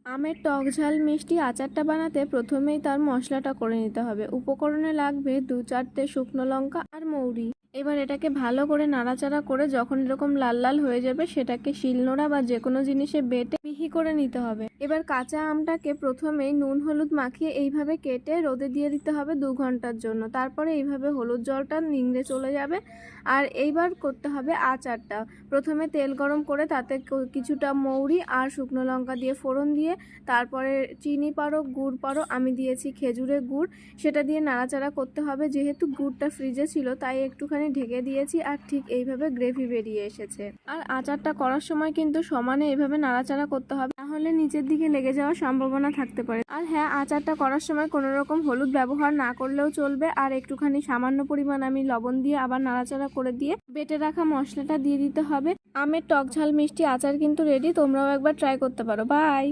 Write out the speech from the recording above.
আমের টক ঝাল মিষ্টি আচারটা বানাতে প্রথমেই তার মশলাটা করে নিতে হবে। উপকরণে লাগবে 2-4টে শুকনো লঙ্কা আর মৌরি। এবার এটাকে ভালো করে নাড়াচাড়া করে যখন এরকম লাল লাল হয়ে যাবে সেটাকে শিলনোড়া বা যে কোনো জিনিসে বেটে মিহি করে নিতে হবে। এবার কাঁচা আমটাকে প্রথমেই নুন হলুদ মাখিয়ে এইভাবে কেটে রোদে দিয়ে দিতে হবে 2 ঘন্টার জন্য। তারপরে এইভাবে হলুদ জলটা নিংড়ে চলে যাবে। আর এইবার করতে হবে আচারটা। প্রথমে তেল গরম করে তাতে কিছুটা মৌরি আর শুকনো লঙ্কা দিয়ে ফোড়ন দিয়ে তারপরে চিনি পারো গুড় পারো, আমি দিয়েছি খেজুরের গুড়, সেটা দিয়ে নাড়াচাড়া করতে হবে। যেহেতু গুড়টা ফ্রিজে ছিল তাই একটুখানি ঢেকে দিয়েছি আর ঠিক এইভাবে গ্রেভি বেরিয়ে এসেছে। আর আচারটা করার সময় কিন্তু সমানে এইভাবে নাড়াচাড়া করতে হবে, নাহলে নিচের দিকে লেগে যাওয়ার সম্ভাবনা থাকতে পারে। আর হ্যাঁ, আচারটা করার সময় কোনো রকম হলুদ ব্যবহার না করলেও চলবে। আর একটুখানি সামান্য পরিমাণ আমি লবণ দিয়ে আবার নাড়াচাড়া করে দিয়ে বেটে রাখা মশলাটা দিয়ে দিতে হবে। আমের টক ঝাল মিষ্টি আচার কিন্তু রেডি, তোমরাও একবার ট্রাই করতে পারো। বাই।